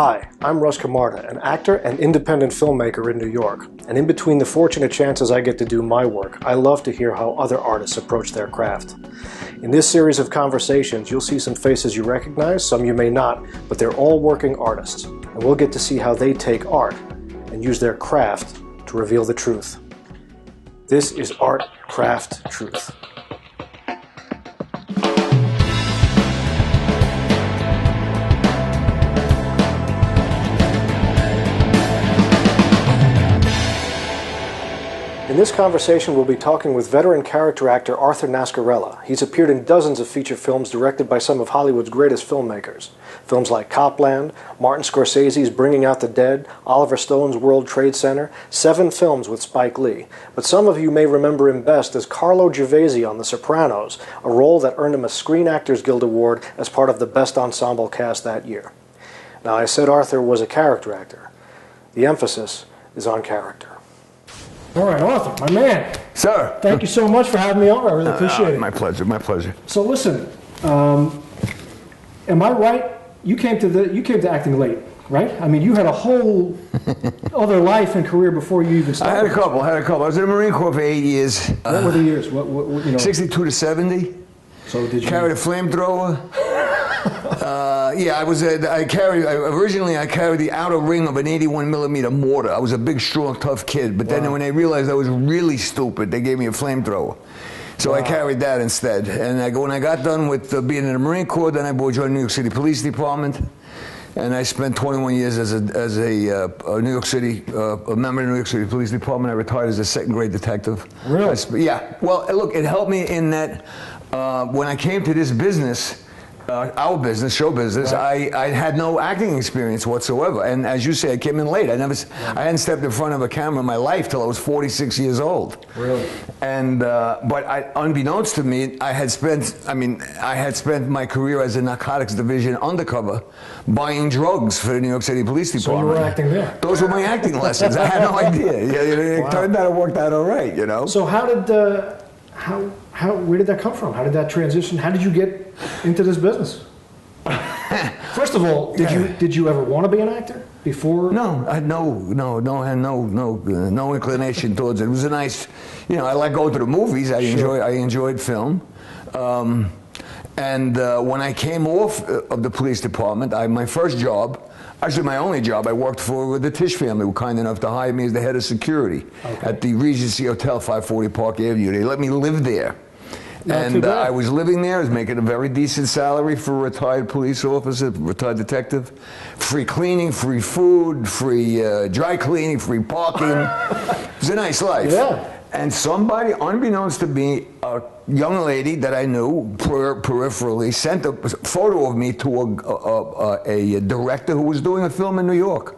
Hi, I'm Russ, an actor and independent filmmaker in New York. And in between the fortunate chances I get to do my work, I love to hear how other artists approach their craft. In this series of conversations, you'll see some faces you recognize, some you may not, but they're all working artists. And we'll get to see how they take art and use their craft to reveal the truth. This is Art, Craft, Truth. In this conversation, we'll be talking with veteran character actor Arthur Nascarella. He's appeared in dozens of feature films directed by some of Hollywood's greatest filmmakers. Films like Cop Land, Martin Scorsese's Bringing Out the Dead, Oliver Stone's World Trade Center, 7 films with Spike Lee. But some of you may remember him best as Carlo Gervasi on The Sopranos, a role that earned him a Screen Actors Guild Award as part of the Best Ensemble cast that year. Now, I said Arthur was a character actor. The emphasis is on character. All right, Arthur, my man. Sir. Thank you so much for having me on. I really appreciate it. My pleasure, my pleasure. So listen, am I right? You came to acting late, right? I mean, you had a whole other life and career before you even started. I had a couple. I was in the Marine Corps for 8 years. What were the years? What 62 to 70. So did you carried a flamethrower? Yeah, originally I carried the outer ring of an 81 millimeter mortar. I was a big, strong, tough kid. But then when they realized I was really stupid, they gave me a flamethrower. So I carried that instead. And when I got done with being in the Marine Corps, then I joined the New York City Police Department. And I spent 21 years as a New York City, a member of the New York City Police Department. I retired as a second grade detective. Really? Yeah. Well, look, it helped me in that when I came to this business, our business, show business, right. I had no acting experience whatsoever. And as you say, I came in late. I hadn't stepped in front of a camera in my life till I was 46 years old. Really? And but unbeknownst to me, I had spent my career as a narcotics division undercover, buying drugs for the New York City Police Department. So you were acting there? Those were my acting lessons. I had no idea. It turned out it worked out all right, you know. So how did where did that come from? How did that transition? How did you get into this business? First of all, did you ever want to be an actor before? No, I had no inclination towards it. It was a nice, I like going to the movies. I enjoyed film. And when I came off of the police department, my first job, actually my only job, I worked for the Tisch family, who were kind enough to hire me as the head of security at the Regency Hotel, 540 Park Avenue. They let me live there. And I was living there. I was making a very decent salary for a retired police officer, retired detective. Free cleaning, free food, free dry cleaning, free parking. It was a nice life. Yeah. And somebody, unbeknownst to me, a young lady that I knew peripherally, sent a photo of me to a director who was doing a film in New York.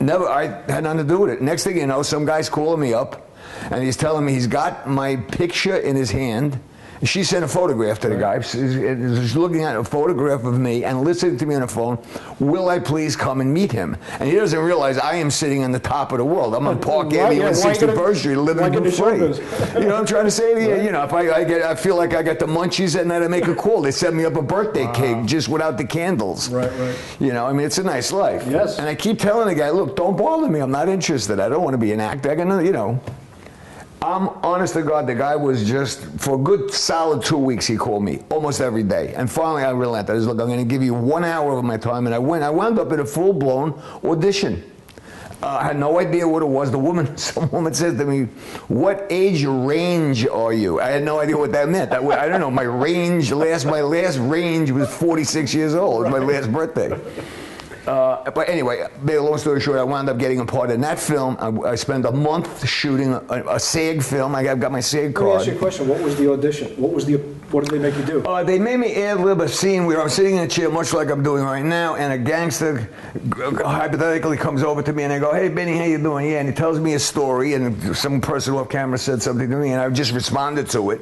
I had nothing to do with it. Next thing you know, some guy's calling me up, and he's telling me he's got my picture in his hand. She sent a photograph to the guy. She's looking at a photograph of me and listening to me on the phone. Will I please come and meet him? And he doesn't realize I am sitting on the top of the world. I'm on Park Avenue on 61st Street, living in free. You know what I'm trying to say to you? If I feel like I got the munchies at night, I make a call. They send me up a birthday cake just without the candles. Right. It's a nice life. Yes. And I keep telling the guy, look, don't bother me. I'm not interested. I don't want to be an actor. I'm honest to God, the guy was just, for a good solid 2 weeks, he called me almost every day. And finally I relented. I was like, look, I'm going to give you 1 hour of my time. And I wound up in a full-blown audition. I had no idea what it was. Some woman said to me, what age range are you? I had no idea what that meant. I don't know, my last range was 46 years old. It was my last birthday. But anyway, long story short, I wound up getting a part in that film. I spent a month shooting a SAG film. I got my SAG card. Let me ask you a question. What was the audition? What did they make you do? They made me ad-lib a scene where I'm sitting in a chair, much like I'm doing right now, and a gangster hypothetically comes over to me and I go, hey, Benny, how you doing? Yeah, and he tells me a story, and some person off camera said something to me, and I just responded to it.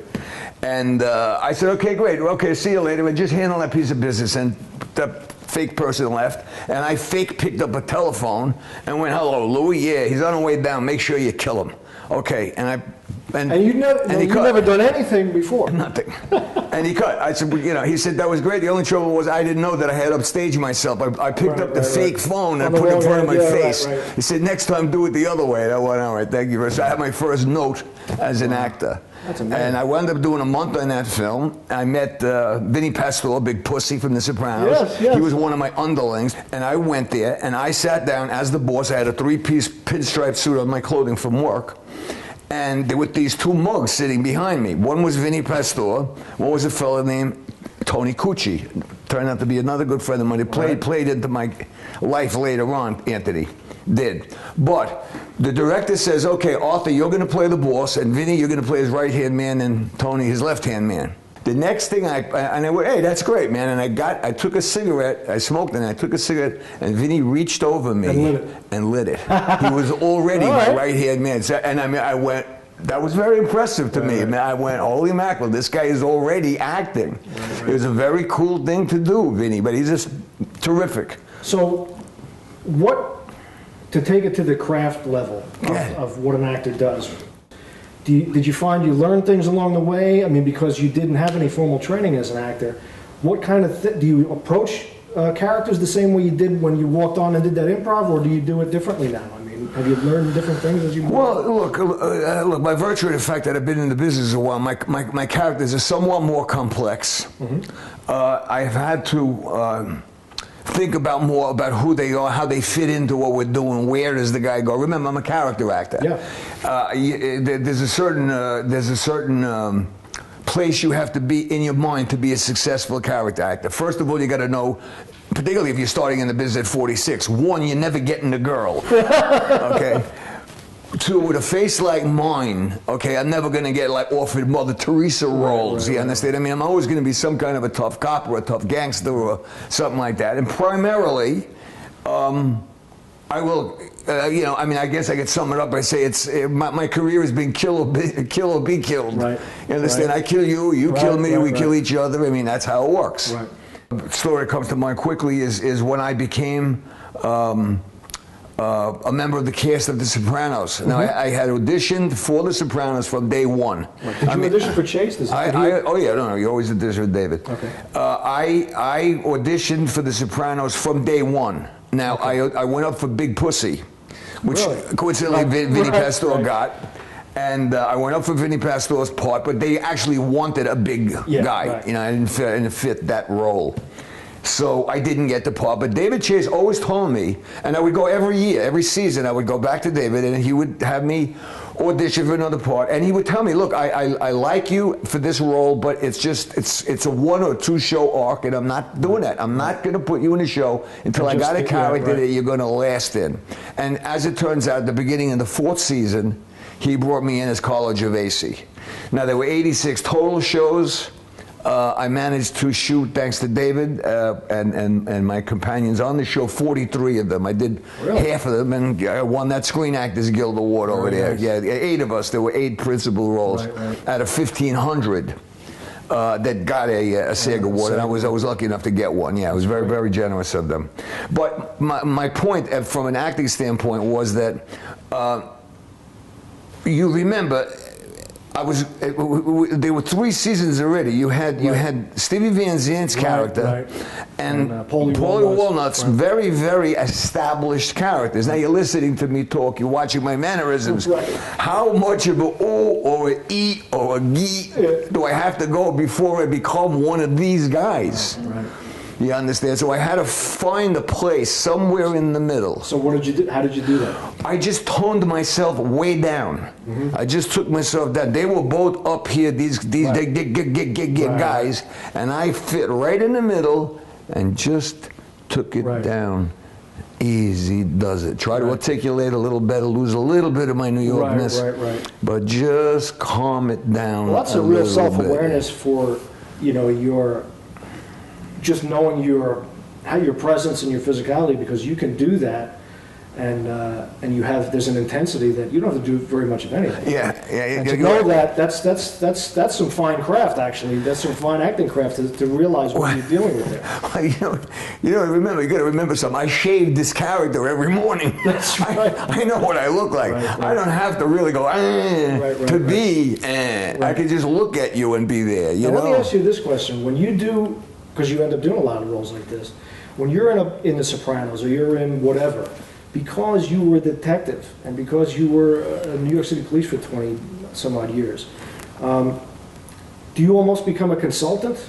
And I said, okay, great. Okay, see you later. But just handle that piece of business. And the fake person left, and I fake picked up a telephone and went, hello, Louis? Yeah, he's on the way down. Make sure you kill him. Okay, and I And you've never done anything before. Nothing. And he cut. I said, you know, he said, that was great. The only trouble was I didn't know that I had upstaged myself. I picked up the fake phone and I put it in front of my face. He said, next time do it the other way. And I went, all right, thank you. So I had my first note as an actor. That's amazing. And I wound up doing a month on that film. I met Vinny Pastore, Big Pussy from The Sopranos. Yes. He was one of my underlings. And I went there and I sat down as the boss. I had a 3-piece pinstripe suit on my clothing from work. And there were these 2 mugs sitting behind me. One was Vinny Pastore. One was a fellow named Tony Cucci. Turned out to be another good friend of mine. He played into my life later on, Anthony did. But the director says, okay, Arthur, you're going to play the boss, and Vinny, you're going to play his right-hand man, and Tony, his left-hand man. The next thing I went, hey, that's great, man. And I took a cigarette, I smoked and I took a cigarette, and Vinny reached over me and lit it. He was already my right-hand man. So, and I mean, I went, that was very impressive to me. Man, I went, holy mackerel, this guy is already acting. It was a very cool thing to do, Vinny, but he's just terrific. So, to take it to the craft level of what an actor does, did you find you learned things along the way? I mean, because you didn't have any formal training as an actor, what kind of do you approach characters the same way you did when you walked on and did that improv, or do you do it differently now? I mean, have you learned different things as you move? Well, look, by virtue of the fact that I've been in the business a while, my characters are somewhat more complex. I've had to think about more about who they are, how they fit into what we're doing, where does the guy go. Remember, I'm a character actor. There's a certain place you have to be in your mind to be a successful character actor. First of all, you got to know, particularly if you're starting in the business at 46, one, you're never getting the girl. Okay. 2, with a face like mine, okay, I'm never going to get like offered Mother Teresa roles, you understand? I mean, I'm always going to be some kind of a tough cop or a tough gangster or something like that. And primarily, I will, you know, I mean, I guess I could sum it up by saying my career has been kill or be killed. Right. You understand? I kill you, you kill me, we kill each other. I mean, that's how it works. Right. The story that comes to mind quickly is when I became a member of the cast of The Sopranos. Now, I had auditioned for The Sopranos from day one. Did you audition for Chase? Oh yeah, no, you always audition with David. Okay. I auditioned for The Sopranos from day one. Now, I went up for Big Pussy, which coincidentally Vinny Pastore got. And I went up for Vinny Pastore's part, but they actually wanted a big guy. You know, I didn't fit that role. So I didn't get the part, but David Chase always told me, and I would go every year, every season, I would go back to David, and he would have me audition for another part, and he would tell me, look, I like you for this role, but it's a 1 or 2 show arc, and I'm not doing that. I'm not going to put you in a show until I got a character that you're going to last in. And as it turns out, at the beginning of the 4th season, he brought me in as Carlo Gervasi. Now, there were 86 total shows. I managed to shoot, thanks to David and my companions on the show, 43 of them. I did half of them, and I won that Screen Actors Guild Award over there. Nice. Yeah, 8 of us. There were 8 principal roles out of 1,500 that got a SAG award, and I was lucky enough to get one. Yeah, I was very, very generous of them. But my point, from an acting standpoint, was that you remember. There were 3 seasons already. You had Stevie Van Zandt's character and Paulie Walnut's very, very established characters. Now you're listening to me talk, you're watching my mannerisms. How much of an O or an E or a G do I have to go before I become one of these guys? You understand? So I had to find a place somewhere in the middle. So what did you do? How did you do that? I just toned myself way down. I just took myself down. They were both up here, these guys, and I fit right in the middle and just took it down. Easy does it. Try to articulate a little better, lose a little bit of my New Yorkness, but just calm it down. Well, that's a real self-awareness for, you know, your just knowing your presence and your physicality, because you can do that and you have there's an intensity that you don't have to do very much of anything. Yeah. And to know that that's some fine craft actually. That's some fine acting craft to realize what you're dealing with there. You got to remember something. I shave this character every morning. That's right. I know what I look like. Right. I don't have to really go be. I can just look at you and be there. You know. Let me ask you this question: when you do, because you end up doing a lot of roles like this, when you're in The Sopranos or you're in whatever, because you were a detective and because you were a New York City police for 20 some odd years, do you almost become a consultant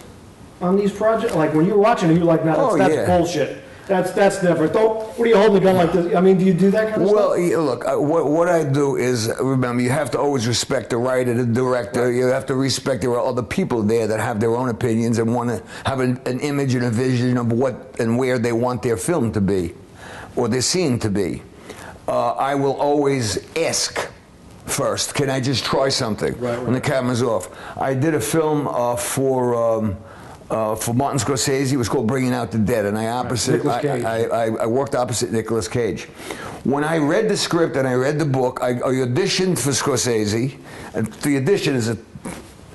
on these projects? Like when you're watching it, you're like, no, that's bullshit. That's never. What are you holding a gun like this? I mean, do you do that kind of stuff? Well, look, what I do is, remember, you have to always respect the writer, the director. You have to respect there are other people there that have their own opinions and want to have an image and a vision of what and where they want their film to be, or their scene to be. I will always ask first, can I just try something when the camera's off? I did a film for Martin Scorsese. It was called Bringing Out the Dead, and I worked opposite Nicolas Cage. When I read the script and I read the book, I auditioned for Scorsese, and the audition is a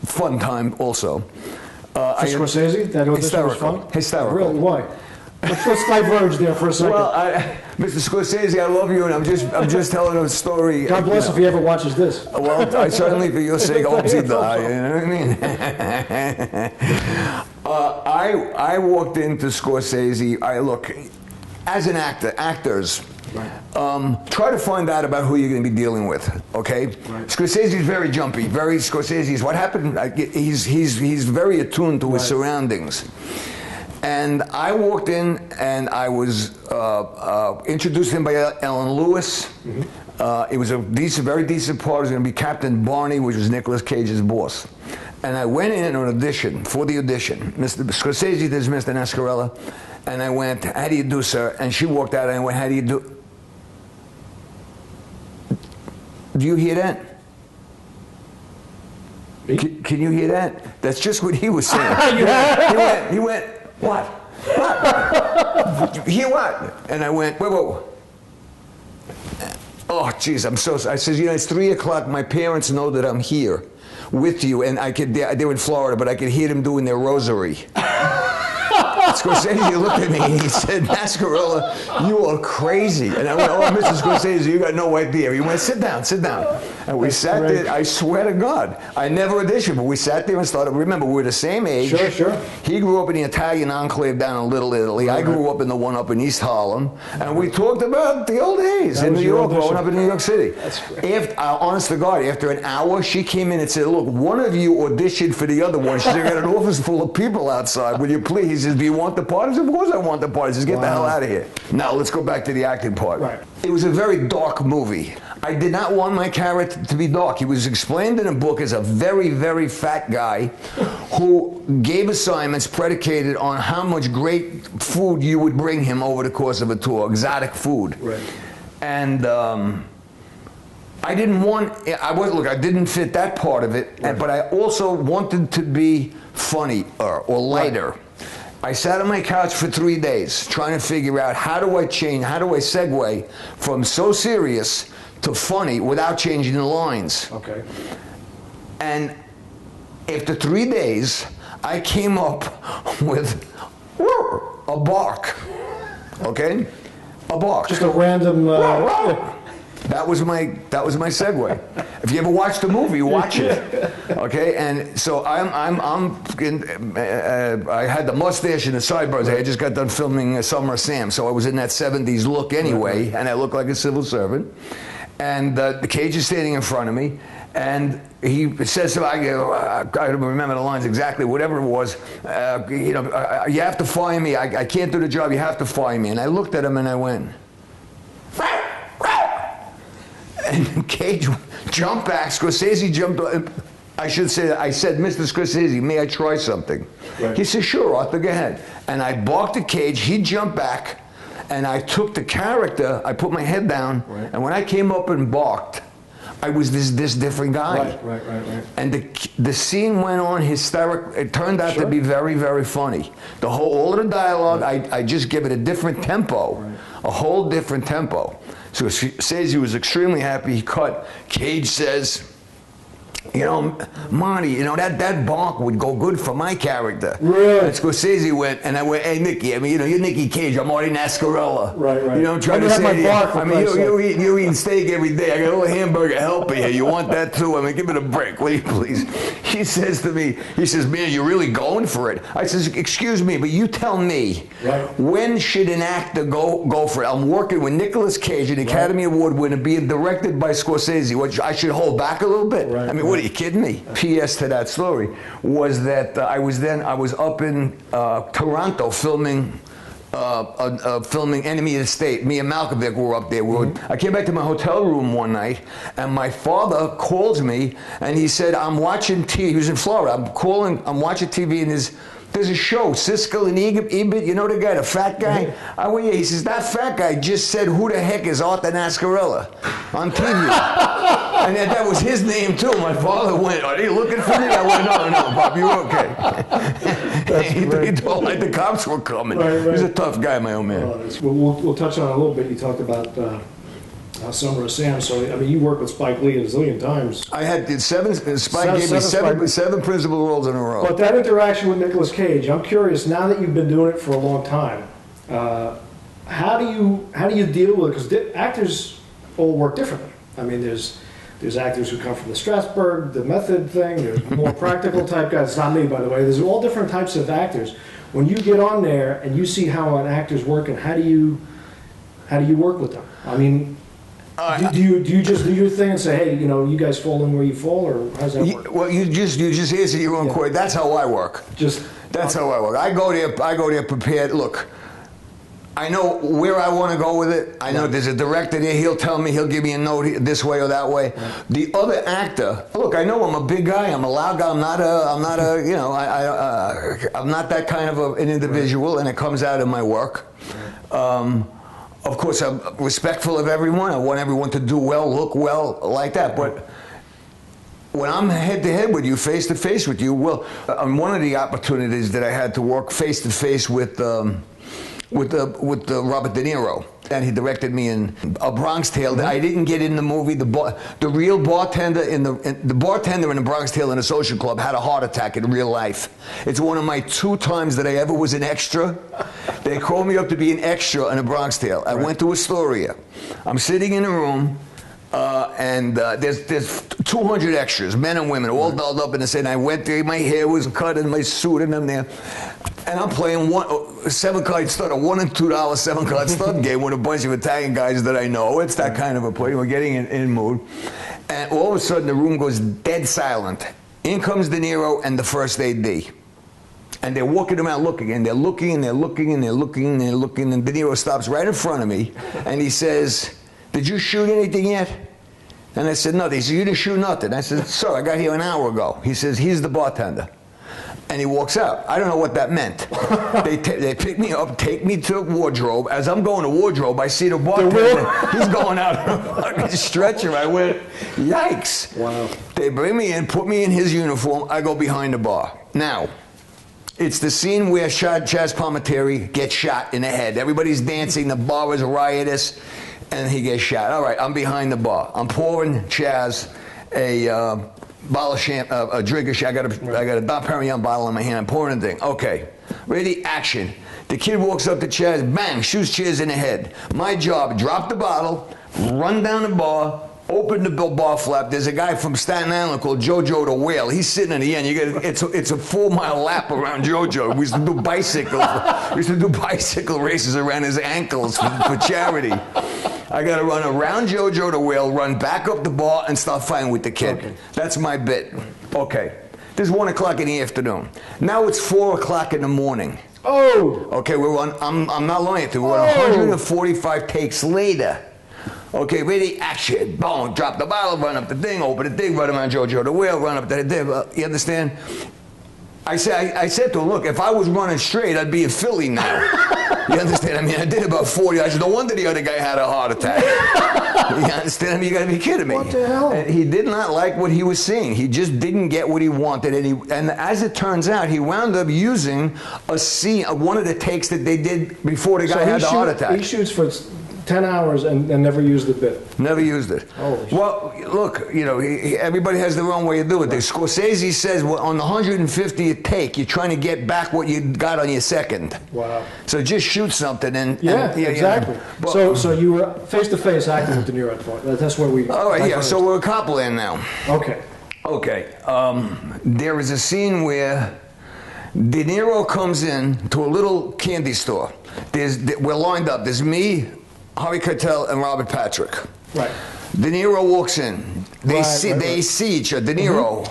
fun time also. For Scorsese? That audition was fun? Hysterical. Really? Why? Let's diverge there for a second. Well, Mr. Scorsese, I love you, and I'm just telling a story. God bless if he ever watches this. Well, I certainly, for your sake, hope he die. You know what I mean? I walked into Scorsese. Look, as an actor, actors. Try to find out about who you're going to be dealing with. Okay, Scorsese's very jumpy. Scorsese's. What happened? He's very attuned to his surroundings. And I walked in, and I was introduced to him by Ellen Lewis. It was a very decent part. It was going to be Captain Barney, which was Nicolas Cage's boss. And I went in on an audition, for the audition. Mr. Scorsese, this is Mr. Nascarella. And I went, how do you do, sir? And she walked out, and I went, how do you do? Do you hear that? Can you hear that? That's just what he was saying. He went, what? What? Hear what? And I went, whoa. Oh, geez, I'm so sorry. I said, it's 3 o'clock. My parents know that I'm here with you. And they were in Florida, but I could hear them doing their rosary. Scorsese looked at me and he said, Nascarella, you are crazy. And I went, oh, Mr. Scorsese, you got no idea. He went, sit down. And we sat there. I swear to God, I never auditioned, but we sat there and started. Remember, we were the same age. Sure. He grew up in the Italian enclave down in Little Italy. I grew up in the one up in East Harlem. And we talked about the old days in New York, growing up in New York City. That's great. Honest to God, after an hour, she came in and said, look, one of you auditioned for the other one. She said, I got an office full of people outside. Will you please? He says, do you want the part? I said, of course I want the part. He says, get the hell out of here. Now, let's go back to the acting part. Right. It was a very dark movie. I did not want my character to be dark. He was explained in a book as a very, very fat guy who gave assignments predicated on how much great food you would bring him over the course of a tour, exotic food. Right. And I didn't fit that part of it, but I also wanted to be funny or lighter. Right. I sat on my couch for 3 days trying to figure out how do I segue from so serious to funny without changing the lines. Okay. And after 3 days, I came up with a bark. Okay? A bark. Just a random... That was my segue. If you ever watch the movie, watch it. Okay, and so I had the mustache and the sideburns. I had just got done filming Summer of Sam, so I was in that '70s look anyway, and I looked like a civil servant. And the Cage is standing in front of me, and he says to me, I don't remember the lines exactly, whatever it was. You have to fire me. I can't do the job. You have to fire me. And I looked at him and I went. And Cage jumped back. Scorsese jumped. I said, Mr. Scorsese, may I try something? Right. He said, sure, Arthur, go ahead. And I barked at Cage. He jumped back, and I took the character. I put my head down, and when I came up and barked, I was this different guy. Right. And the scene went on hysterical. It turned out to be very, very funny. All of the dialogue, I just give it a different tempo, a whole different tempo. So Scorsese was extremely happy. He cut. Cage says, you know, Marty, you know, that bark would go good for my character. Really? And Scorsese went, and I went, hey, Nicky, I mean, you know, you're Nicky Cage, I'm Marty Nascarella. Right. You know, I'm trying to say, I mean, you eat steak every day. I got a little hamburger helper here. You want that too? I mean, give it a break, will you please? He says to me, he says, man, you're really going for it. I says, excuse me, but you tell me, when should an actor go for it? I'm working with Nicolas Cage, an Academy Award winner, being directed by Scorsese. What, I should hold back a little bit? I mean, what, are you kidding me? P.S. to that story was that I was up in Toronto filming Enemy of the State. Me and Malkovich were up there. I came back to my hotel room one night, and my father calls me, and he said, I'm watching TV. He was in Florida. I'm watching TV, and there's a show, Siskel and Ebert, you know the guy, the fat guy? I went, yeah. He says, that fat guy just said, who the heck is Arthur Nascarella on TV? And that was his name too. My father went, are they looking for me? I went, no, Bob, you're okay. He told like the cops were coming. He's a tough guy, my old man. We'll touch on it a little bit. You talked about Summer of Sam. So, I mean, you worked with Spike Lee a zillion times. I had Spike gave me seven principal roles in a row. But that interaction with Nicolas Cage, I'm curious, now that you've been doing it for a long time, how do you deal with it? Because actors all work differently. I mean, there's actors who come from the Strasbourg, the method thing, there's more practical type guys. It's not me, by the way. There's all different types of actors. When you get on there and you see how an actor's working, how do you work with them? I mean, do you just do your thing and say, hey, you know, you guys fall in where you fall, or how's that work? Well, you just answer your own question. That's how I work. That's how I work. I go there prepared. Look, I know where I want to go with it. I know there's a director there. He'll tell me. He'll give me a note this way or that way. The other actor, look, I know I'm a big guy. I'm a loud guy. I'm not a. You know, I'm not that kind of an individual, and it comes out in my work. Of course, I'm respectful of everyone. I want everyone to do well, look well, like that. But when I'm head-to-head with you, face-to-face with you, well, on one of the opportunities that I had to work face-to-face with Robert De Niro, and he directed me in A Bronx Tale. I didn't get in the movie. The real bartender the bartender in The Bronx Tale in a social club had a heart attack in real life. It's one of my 2 times that I ever was an extra. They called me up to be an extra in A Bronx Tale. I went to Astoria. I'm sitting in a room, and there's 200 extras, men and women, all dolled up in the same. I went there. My hair was cut and my suit, and I'm there. And I'm playing a $7-card stud, a $1 and $2 7-card stud game with a bunch of Italian guys that I know. It's that kind of a play. We're getting in mood. And all of a sudden, the room goes dead silent. In comes De Niro and the first AD. And they're walking around looking, and they're looking, and they're looking, and they're looking, and they're looking. And De Niro stops right in front of me, and he says, did you shoot anything yet? And I said, no. He said, you didn't shoot nothing. I said, sir, I got here an hour ago. He says, he's the bartender. And he walks out. I don't know what that meant. They pick me up, take me to wardrobe. As I'm going to wardrobe, I see the bartender. He's going out on a fucking stretcher. I went, yikes. Wow. They bring me in, put me in his uniform. I go behind the bar. Now, it's the scene where Chaz Palminteri gets shot in the head. Everybody's dancing. The bar is riotous. And he gets shot. All right, I'm behind the bar. I'm pouring Chaz a bottle of a drink of shit. I got a Dom Perignon bottle in my hand. I'm pouring the thing. Okay, ready, action. The kid walks up to Chaz, bang, shoots Chaz in the head. My job, drop the bottle, run down the bar, open the bar flap. There's a guy from Staten Island called JoJo the Whale. He's sitting in the end. It's a 4-mile lap around JoJo. We used to do bicycle races around his ankles for charity. I got to run around JoJo the Whale, run back up the bar, and start fighting with the kid. Okay. That's my bit. Okay. This is 1 o'clock in the afternoon. Now it's 4 o'clock in the morning. Oh! Okay, we're on, I'm not lying to you, we're on 145 takes later. Okay, ready, action, boom, drop the bottle, run up the thing, open the thing, run around JoJo the Whale, run up the thing, you understand? I said to him, look, if I was running straight, I'd be in Philly now. You understand? I mean, I did about 40. I said, no wonder the other guy had a heart attack. You understand? I mean, you got to be kidding me. What the hell? And he did not like what he was seeing. He just didn't get what he wanted. And as it turns out, he wound up using a scene, one of the takes that they did before the guy had the heart attack. He shoots for 10 hours and never used the bit. Never used it. Holy well, look, you know, everybody has their own way of doing it. Scorsese says, well, on the 150th take, you're trying to get back what you got on your second. Wow. So just shoot something and... Yeah, exactly. You know. So you were face-to-face acting with Deniro at the point. That's where we... All right, yeah, so we're at Cop Land now. Okay. Okay. There is a scene where De Niro comes in to a little candy store. We're lined up. There's me, Harvey Keitel, and Robert Patrick. Right. De Niro walks in. They see each other. De Niro,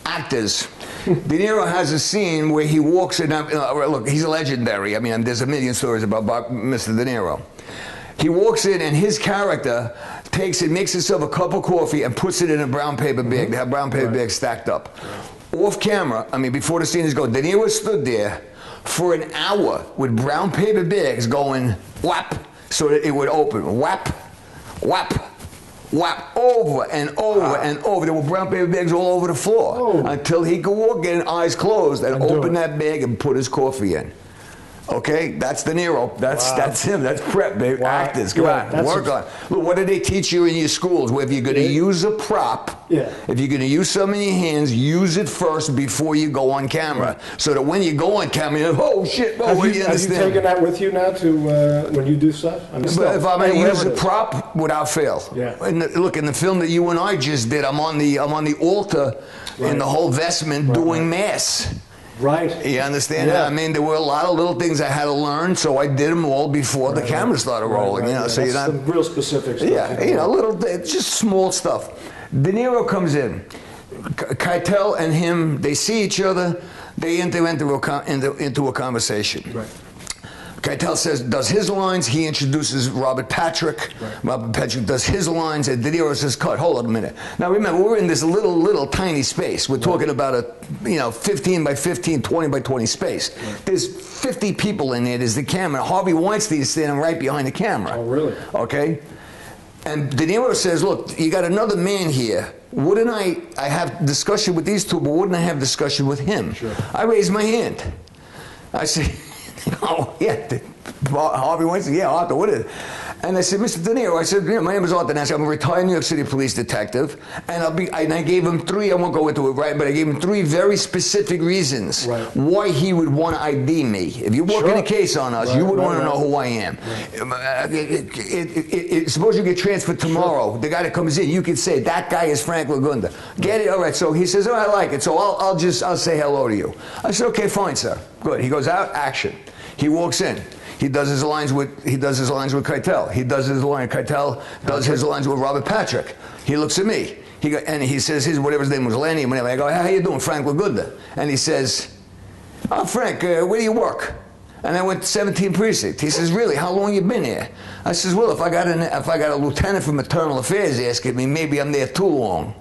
actors. De Niro has a scene where he walks in. Look, he's legendary. I mean, there's a million stories about Mr. De Niro. He walks in, and his character takes it, makes himself a cup of coffee, and puts it in a brown paper bag. They have brown paper bags stacked up. Off camera, I mean, before the scene is going, De Niro stood there for an hour with brown paper bags going whap, so that it would open. Whap, whap, whap, over and over and over. There were brown paper bags all over the floor until he could walk in, eyes closed, and open that bag and put his coffee in. Okay, that's De Niro. That's him. That's prep, baby. Actors, come on, work on. Look, what do they teach you in your schools? Where if you're going to use a prop, if you're going to use something in your hands, use it first before you go on camera, so that when you go on camera, you're, oh shit, have you taken that with you now to when you do stuff? If I'm going to use a prop, without fail. Look, in the film that you and I just did, I'm on the altar in the whole vestment doing mass. Right. You understand? I mean, there were a lot of little things I had to learn, so I did them all before the camera started rolling. You know, so that's you're not some real specific stuff. Yeah, you know, little, just small stuff. De Niro comes in. Keitel and him, they see each other. They enter into a conversation. Right. Keitel does his lines. He introduces Robert Patrick. Robert Patrick does his lines, and De Niro says, "Cut. Hold on a minute." Now remember, we're in this little tiny space. We're talking about a 15 by 15, 20 by 20 space. There's 50 people in there. There's the camera. Harvey Weinstein is standing right behind the camera. Oh, really? Okay. And De Niro says, "Look, you got another man here. Wouldn't I have discussion with these two, but wouldn't I have discussion with him?" Sure. I raise my hand. I say, "Oh, yeah, Harvey Weinstein, yeah, Arthur, what is it?" And I said, "Mr. De Niro," I said, "My name is Arthur Nascarella. I'm a retired New York City police detective, and I gave him three, I won't go into it, right, but I gave him three very specific reasons why he would want to ID me. If you're working a case on us, you would want to know who I am. Suppose you get transferred tomorrow, the guy that comes in, you could say, that guy is Frank Lagunda. Get it? All right." So he says, "Oh, I like it, so I'll say hello to you." I said, "Okay, fine, sir." Good. He goes out, action. He walks in. He does his lines with Keitel. He does his line. Keitel does his lines with Robert Patrick. He looks at me. And he says, whatever his name was, Lenny. I go, "How you doing, Frank Lagunda?" And he says, "Oh, Frank, where do you work?" And I went to 17 Precinct. He says, "Really? How long you been here?" I says, "Well, if I got a lieutenant from Maternal Affairs asking me, maybe I'm there too long."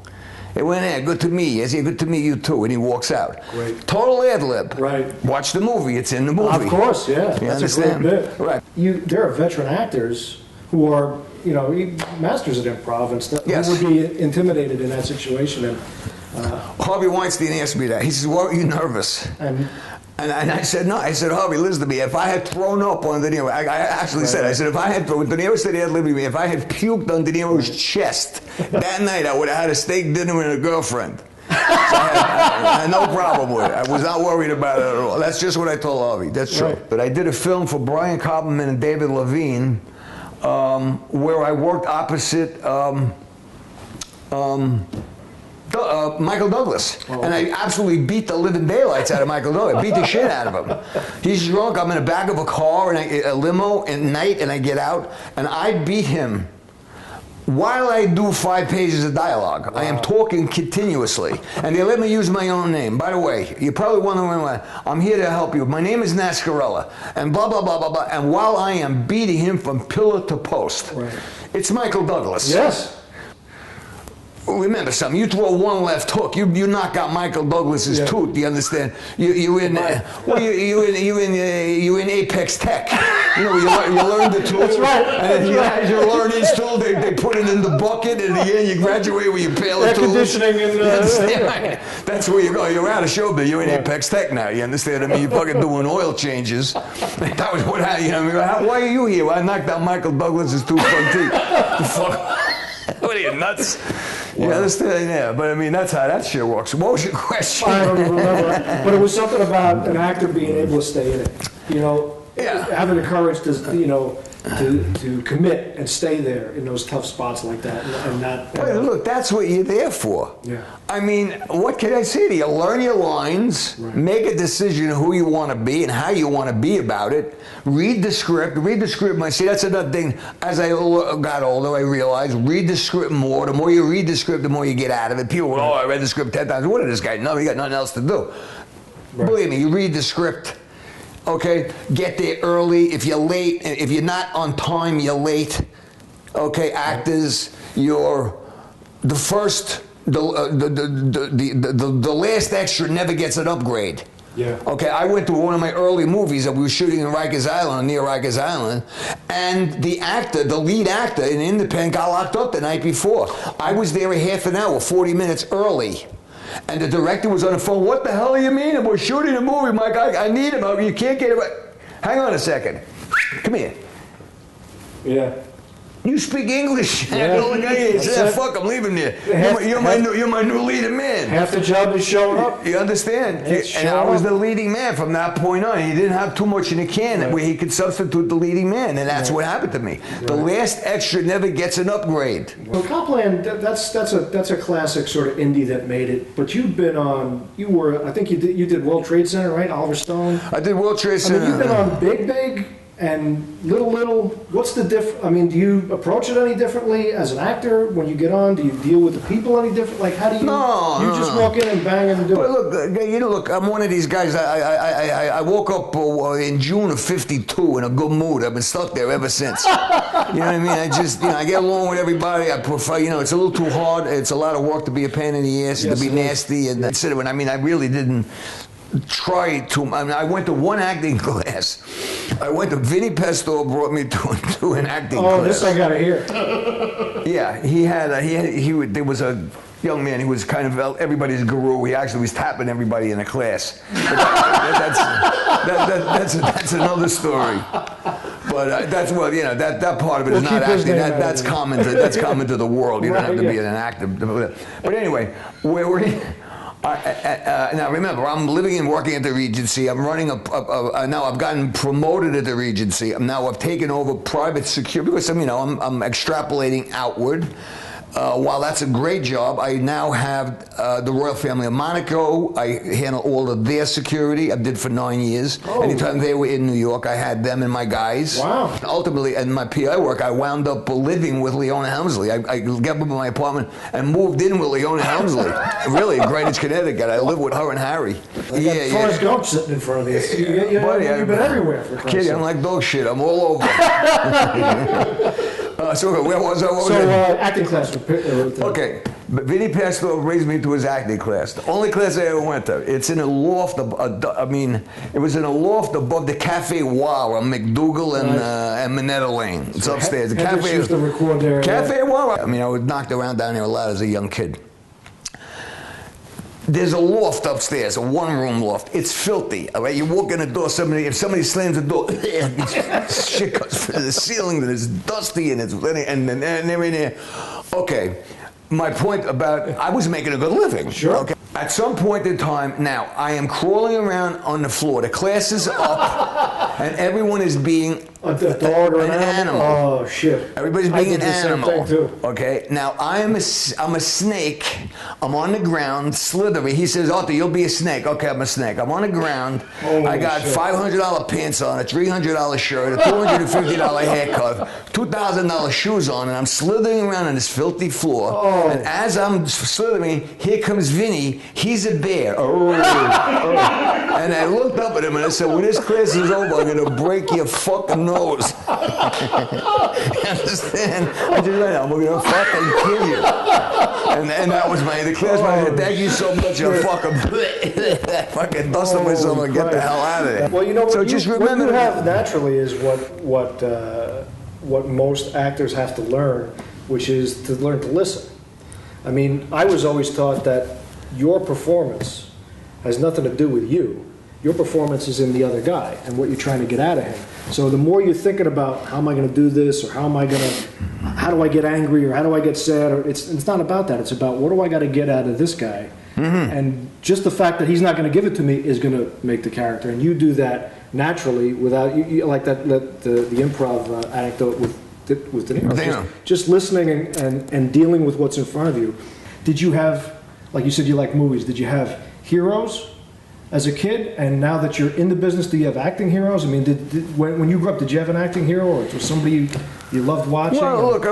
He went in, "Good to meet you." I said, "Good to meet you too." And he walks out. Great. Total ad lib. Right. Watch the movie. It's in the movie. Of course, yeah. You That's understand? a great bit. Right. There are veteran actors who are, masters at improv and stuff. Yes. Who would be intimidated in that situation. And Harvey Weinstein asked me that. He says, "Why are you nervous?" And I said, "No." I said, "Harvey, listen to me. If I had thrown up on De Niro," I actually said, I said, "If I had, De Niro said he had lived with me, if I had puked on De Niro's chest that night, I would have had a steak dinner and a girlfriend." So I had no problem with it. I was not worried about it at all. That's just what I told Harvey. That's true. Right. But I did a film for Brian Copland and David Levine where I worked opposite Michael Douglas. And I absolutely beat the living daylights out of Michael Douglas. I beat the shit out of him. He's drunk. I'm in the back of a car, and a limo at night, and I get out, and I beat him while I do 5 pages of dialogue. I am talking continuously, and they let me use my own name. By the way, you're probably wondering why. I'm here to help you. My name is Nascarella, and blah, blah, blah, blah, blah. And while I am beating him from pillar to post, it's Michael Douglas. Yes. remember something. You throw one left hook, you knock out Michael Douglas's tooth. You understand? You're in Apex Tech. You know, you learn the tool. That's right. And then as you learn each tool, they put it in the bucket, and at the end you graduate with your pail of tools. Air conditioning and that's where you go. You're out of showbiz. You're in Apex Tech now. You understand? I mean, you're fucking doing oil changes. That was what happened. You know, why are you here? Well, I knocked out Michael Douglas's two front teeth. What are you, nuts? Wow. You understand? Yeah, but I mean, that's how that shit works. What was your question? I don't even remember. But it was something about an actor being able to stay in it. You know, having the courage to, you know, to commit and stay there in those tough spots like that, and not. Well, look, that's what you're there for. Yeah. I mean, what can I say to you? Learn your lines, make a decision of who you want to be and how you want to be about it. Read the script. See, that's another thing. As I got older, I realized read the script more. The more you read the script, the more you get out of it. People go, "Oh, I read the script 10 times. What did this guy know? He got nothing else to do." Believe me, you read the script. Okay, get there early. If you're late, if you're not on time, you're late. Okay, actors, you're the first, the last extra never gets an upgrade. Yeah. Okay, I went to one of my early movies that we were shooting in Rikers Island, near Rikers Island, and the lead actor in Independent got locked up the night before. I was there a half an hour, 40 minutes early. And the director was on the phone. What the hell do you mean? We're shooting a movie, Mike. I need him. You can't get him. Hang on a second. Come here. Yeah. You speak English. Yeah. Fuck, I'm leaving there. You're my new leading man. Half the job is showing up. You understand? And I was the leading man from that point on. He didn't have too much in the can where he could substitute the leading man, and that's what happened to me. The last extra never gets an upgrade. Well, Cop Land, that's a classic sort of indie that made it. But you've been on. I think you did World Trade Center, right? Oliver Stone. I did World Trade Center. I mean, you've been on Big and Little. What's the I mean, do you approach it any differently as an actor when you get on? Do you deal with the people any different? Like, how do you? You just walk in and bang and do it. Look, I'm one of these guys. I woke up in June of '52 in a good mood. I've been stuck there ever since. You know what I mean? I just, I get along with everybody. I prefer, it's a little too hard. It's a lot of work to be a pain in the ass, to be nasty, and that's it. I mean, I really didn't try to. I mean, I went to one acting class. I went to Vinny Pesto brought me to an acting class. Oh, this I gotta hear. Yeah, there was a young man. He was kind of everybody's guru. He actually was tapping everybody in the class. That's another story. But that's that part of it is not acting. That's common to the world. You don't have to be an actor. But anyway, now remember, I'm living and working at the Regency. I'm running now I've gotten promoted at the Regency. Now I've taken over private security because I'm extrapolating outward. While that's a great job, I now have the Royal Family of Monaco. I handle all of their security. I did for 9 years. Oh. Anytime they were in New York, I had them and my guys. Wow. Ultimately, in my PI work, I wound up living with Leona Helmsley. I got up in my apartment and moved in with Leona Helmsley. Really, in Greenwich, Connecticut. I live with her and Harry. Forrest Gump sitting in front of you. You've been everywhere. Kid, I'm like dog shit. I'm all over. So where was I? Acting class. Okay, but Vinny Pesto raised me to his acting class. The only class I ever went to. It's in a loft. It was in a loft above the Cafe Wow on McDougal and Minetta Lane. It's upstairs. The Cafe used to record there. Cafe Wow. I mean, I was knocked around down there a lot as a young kid. There's a loft upstairs, a one-room loft. It's filthy. All right, you walk in the door. If somebody slams the door, shit goes through the ceiling. And it's dusty and they're in there. Okay, my point about I was making a good living. Sure. Okay. At some point in time, now I am crawling around on the floor. The class is up, and everyone is being a dog or an animal. Oh shit! Everybody's being an animal. Same thing too. Okay. Now I'm a snake. I'm on the ground, slithery. He says, "Arthur, you'll be a snake." Okay, I'm a snake. I'm on the ground. I got $500 pants on, a $300 shirt, a $250 haircut, $2,000 shoes on, and I'm slithering around on this filthy floor. Oh. And as I'm slithering, here comes Vinny. He's a bear. And I looked up at him and I said, when this class is over, I'm gonna break your fucking nose. You understand? I just went, I'm gonna fucking kill you. And that was the class manager. Thank you so much. I'm fucking dusting myself and get the hell out of there. Well, you know what, so just remember what you have naturally is what most actors have to learn, which is to learn to listen. I mean, I was always taught that your performance has nothing to do with you. Your performance is in the other guy and what you're trying to get out of him. So the more you're thinking about how am I going to do this, or how do I get angry, or how do I get sad, or it's not about that. It's about what do I got to get out of this guy. Mm-hmm. And just the fact that he's not going to give it to me is going to make the character. And you do that naturally without you like the improv anecdote with Deniro. Just listening and dealing with what's in front of you. Did you have, like you said, you like movies? Did you have heroes as a kid, and now that you're in the business, do you have acting heroes? I mean, when you grew up, did you have an acting hero, or was somebody you loved watching? Well, look, I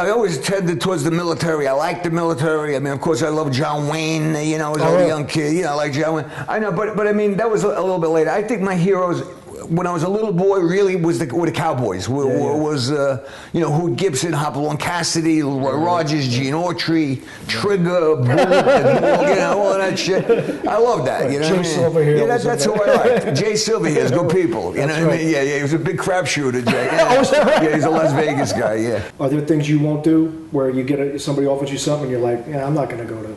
always tended towards the military. I liked the military. I mean, of course, I love John Wayne. You know, as a young kid, I like John Wayne. I know, but I mean, that was a little bit later. I think my heroes, when I was a little boy, really were the Cowboys. Was Hoot Gibson, Hopalong Cassidy, Roy Rogers, Gene Autry, Trigger, Bull, all that shit. I love that. You know Jay Silverhair. Yeah, that's who I liked. Jay Silverhair's good people. You know what I mean? Yeah, he was a big crap shooter, Jay. Yeah. Was that right? Yeah, he's a Las Vegas guy. Yeah. Are there things you won't do where you get somebody offers you something and you're like, yeah, I'm not going to go to.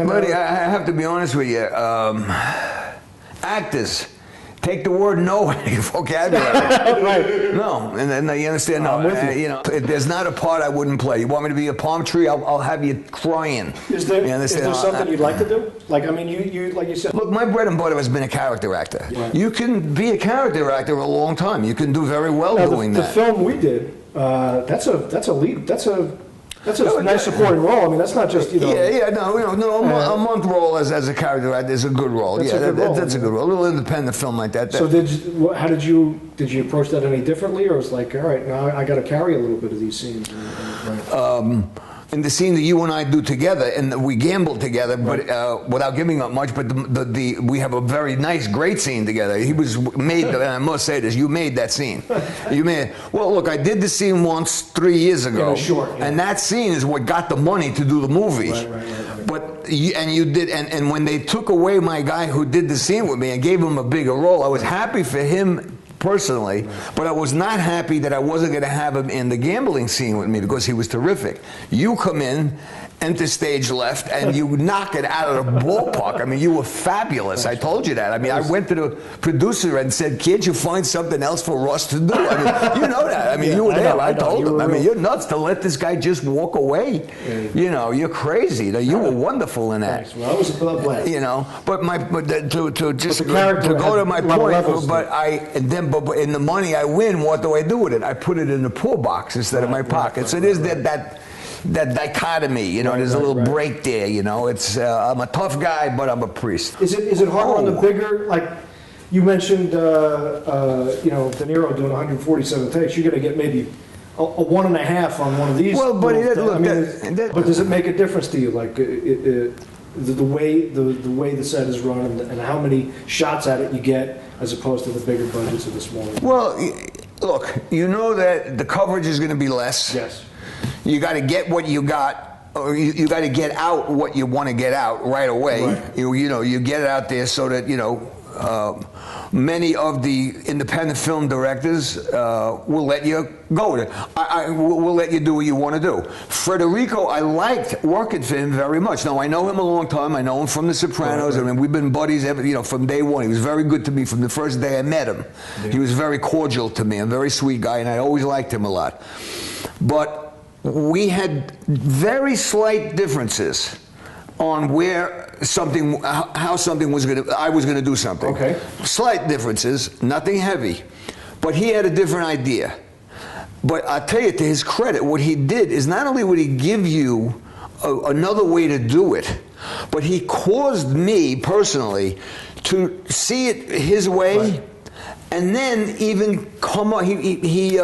Buddy, I have to be honest with you. Actors. Take the word no out of your vocabulary. Right. No, and then you understand. No, there's not a part I wouldn't play. You want me to be a palm tree? I'll have you crying. Is there something you'd like to do? Like, I mean, you like you said. Look, my bread and butter has been a character actor. Right. You can be a character actor a long time. You can do very well doing that. The film we did, that's a lead. That's a nice supporting role. I mean, that's not just a month role as a character actor is a good role. That's a good role. A little independent film like that. So how did you approach that any differently, or was it like, all right, now I got to carry a little bit of these scenes? In the scene that you and I do together, and we gamble together, but without giving up much. But we have a very nice, great scene together. He was made, and I must say this: you made that scene. You made. Well, look, I did the scene once 3 years ago, and that scene is what got the money to do the movie. Right. But you did, and when they took away my guy who did the scene with me and gave him a bigger role, I was happy for him personally, but I was not happy that I wasn't going to have him in the gambling scene with me because he was terrific. You come in, enter stage left, and you knock it out of the ballpark. I mean, you were fabulous. I told you that. I mean, I went to the producer and said, can't you find something else for Russ to do? I mean, you know that. I mean, you were there. I told him. I mean, you're nuts to let this guy just walk away. Yeah. You're crazy. You were wonderful in that. Thanks. Well, I was a club player. To go to my point, but in the money I win, what do I do with it? I put it in the pool box instead of my pocket. So there's that dichotomy, there's a little break there, it's I'm a tough guy, but I'm a priest. Is it harder on the bigger, like you mentioned, Deniro doing 147 takes, you're going to get maybe a 1.5 on one of these. Well, buddy, but does it make a difference to you, like the way the set is run and how many shots at it you get as opposed to the bigger budgets of the smaller? Well, look, you know that the coverage is going to be less. Yes. You got to get what you got, or you got to get out what you want to get out right away. Right. You get it out there so that many of the independent film directors will let you go. We'll let you do what you want to do. Federico, I liked working for him very much. Now I know him a long time. I know him from The Sopranos. Right. I mean, we've been buddies from day one. He was very good to me from the first day I met him. Yeah. He was very cordial to me, a very sweet guy, and I always liked him a lot. But we had very slight differences on how something I was gonna do something. Okay. Slight differences, nothing heavy, but he had a different idea. But I'll tell you, to his credit, what he did is not only would he give you another way to do it, but he caused me personally to see it his way, and then even come up. He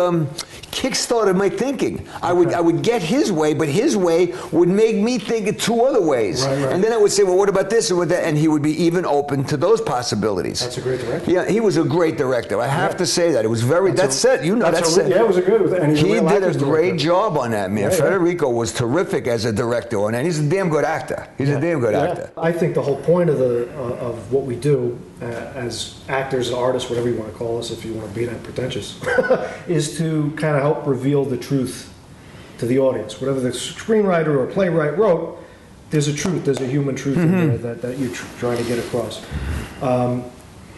kickstarted my thinking. I would get his way, but his way would make me think of two other ways. Right. And then I would say, well, what about this and what that? And he would be even open to those possibilities. That's a great director. Yeah, he was a great director. I have to say that. It was very, that's it. You know, that's it. Yeah, it was a good, and He did a great job on that, man. Yeah, Federico was terrific as a director on that. He's a damn good actor. He's a damn good actor. I think the whole point of what we do as actors, artists, whatever you want to call us, if you want to be that pretentious, is to kind of help reveal the truth to the audience. Whatever the screenwriter or playwright wrote, there's a truth, there's a human truth in there that you're trying to get across.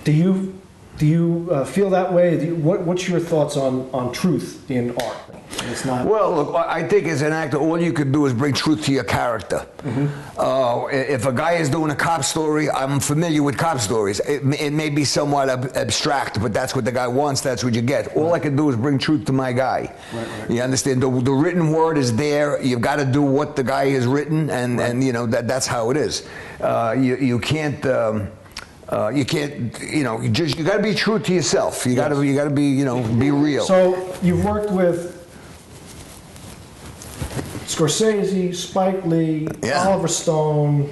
Do you feel that way? What's your thoughts on truth in art? It's not. Well, look, I think as an actor, all you could do is bring truth to your character. If a guy is doing a cop story, I'm familiar with cop stories. It may be somewhat abstract, but that's what the guy wants. That's what you get. All I can do is bring truth to my guy. Right. You understand? The written word is there. You've got to do what the guy has written, and you know that's how it is. You can't. You can't, you know, you got to be true to yourself. You got to be, you know, be real. So you've worked with Scorsese, Spike Lee, Oliver Stone,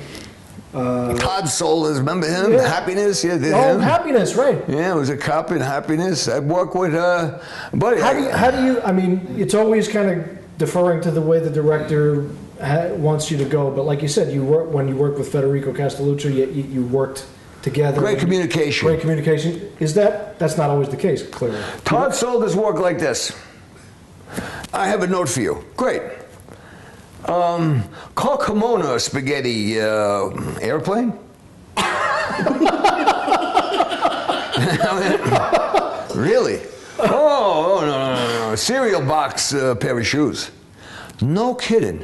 Todd Solondz, remember him? Yeah. Happiness, yeah. Oh, Happiness, right? Yeah, it was a cop in Happiness. I work with, but How do you? I mean, it's always kind of deferring to the way the director wants you to go. But like you said, when you worked with Federico Castellucci, you worked together. Great communication. Great communication. That's not always the case, clearly. Todd Solondz work like this. I have a note for you. Great. Call kimono spaghetti airplane? Really? Oh, no. Cereal box pair of shoes. No kidding.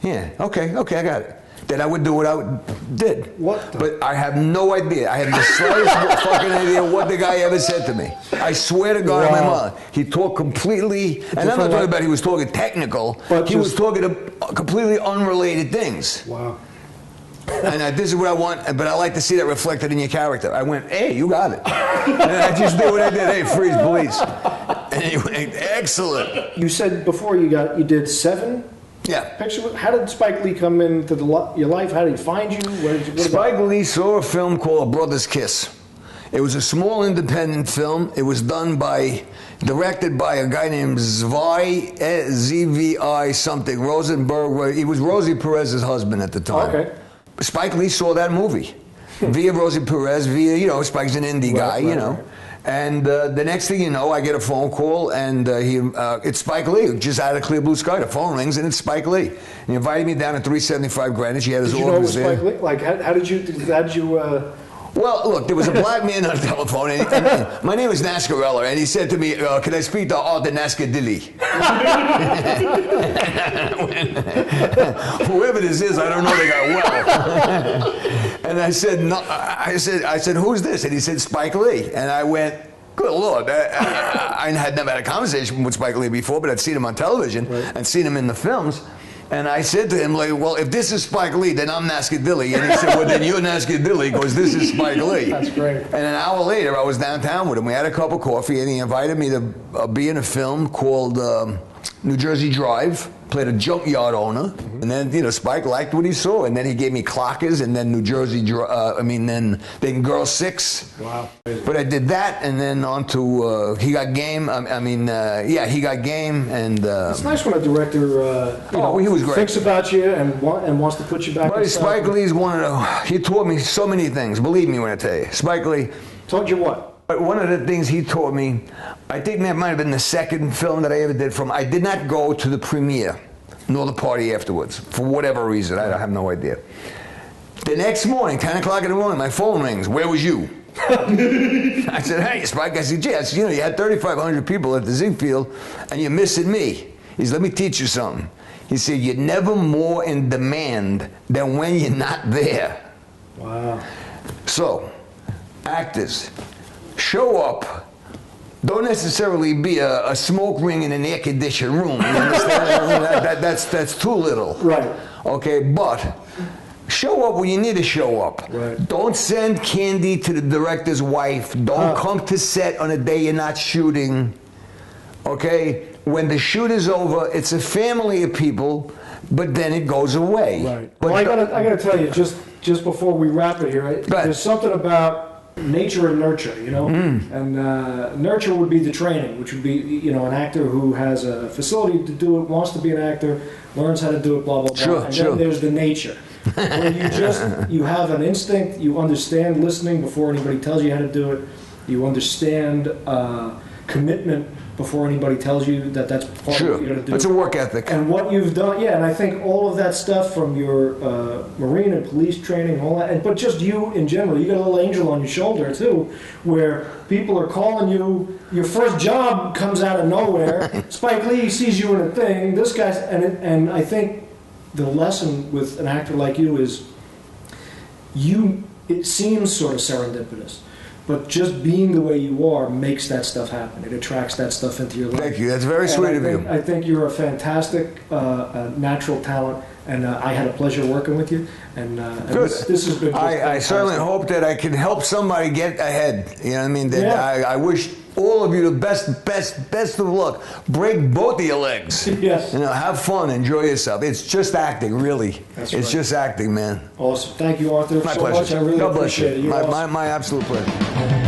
Yeah, okay, I got it. Then I would do what I did. But I have no idea. I have the slightest fucking idea what the guy ever said to me. I swear to God, my mother. He talked completely, and I'm not talking about he was talking technical, but he was talking completely unrelated things. Wow. And this is what I want, but I like to see that reflected in your character. I went, hey, you got it. And I just did what I did. Hey, freeze, police. And he went, excellent. You said before you did 7? Yeah. Picture. How did Spike Lee come into your life? How did he find you? Spike Lee saw a film called A Brother's Kiss. It was a small independent film. It was directed by a guy named ZVI something, Rosenberg. He was Rosie Perez's husband at the time. Okay. Spike Lee saw that movie via Rosie Perez, you know, Spike's an indie guy, you know. And the next thing you know, I get a phone call, and it's Spike Lee, just out of clear blue sky. The phone rings, and it's Spike Lee. And he invited me down at 375 Greenwich. He had his office there. Did you know it was Spike Lee? Like, how did you? Well, look, there was a black man on the telephone, and my name is Nascarella, and he said to me, can I speak to Arthur Nascarella? Whoever this is, I don't know the guy well. And I said, no, I said, who's this? And he said, Spike Lee. And I went, good Lord, I had never had a conversation with Spike Lee before, but I'd seen him on television and seen him in the films. And I said to him, like, well, if this is Spike Lee, then I'm Nascarella. And he said, well, then you're Nascarella because this is Spike Lee. That's great. And an hour later, I was downtown with him. We had a cup of coffee, and he invited me to be in a film called New Jersey Drive. Played a junkyard owner. And then, you know, Spike liked what he saw. And then he gave me Clockers, and then New Jersey then Girl 6. Wow. But I did that, and then on to He Got Game. He Got Game. And it's nice when a director he was great. Thinks about you and wants to put you back. But Spike Lee's he taught me so many things. Believe me when I tell you. Spike Lee. Taught you what? But one of the things he taught me, I think that might have been the second film that I ever did I did not go to the premiere, nor the party afterwards, for whatever reason. I have no idea. The next morning, 10 o'clock in the morning, my phone rings. Where was you? I said, hey, Spike. I said, gee, you know, you had 3,500 people at the Ziegfeld, and you're missing me. He said, let me teach you something. He said, you're never more in demand than when you're not there. Wow. So, actors, show up. Don't necessarily be a smoke ring in an air-conditioned room. You understand? That's too little. Right. Okay, but show up when you need to show up. Right. Don't send candy to the director's wife. Don't come to set on a day you're not shooting. Okay? when the shoot is over, it's a family of people, but then it goes away. Right. But Well, I gotta tell you, just before we wrap it here, there's something about nature and nurture, you know? And nurture would be the training, which would be, you know, an actor who has a facility to do it, wants to be an actor, learns how to do it, blah, blah, blah. Sure, and sure. then there's the nature, where you have an instinct, you understand listening before anybody tells you how to do it, you understand commitment before anybody tells you that that's part of what you're going to do. It's a work ethic. And what you've done, yeah, and I think all of that stuff from your Marine and police training and all that, but just you in general, you got a little angel on your shoulder too, where people are calling you, your first job comes out of nowhere, Spike Lee sees you in a thing, this guy's, and I think the lesson with an actor like you is, it seems sort of serendipitous. But just being the way you are makes that stuff happen. It attracts that stuff into your life. Thank you. That's very sweet of you. I think you're a fantastic natural talent, and I had a pleasure working with you. And this has been just I certainly hope that I can help somebody get ahead. You know what I mean? I wish all of you the best of luck. Break both of your legs. Yes. You know, have fun, enjoy yourself. It's just acting, really. That's it's right. just acting, man. Awesome. Thank you, Arthur, My so pleasure. much. I really God bless appreciate you. it. You're awesome. My absolute pleasure.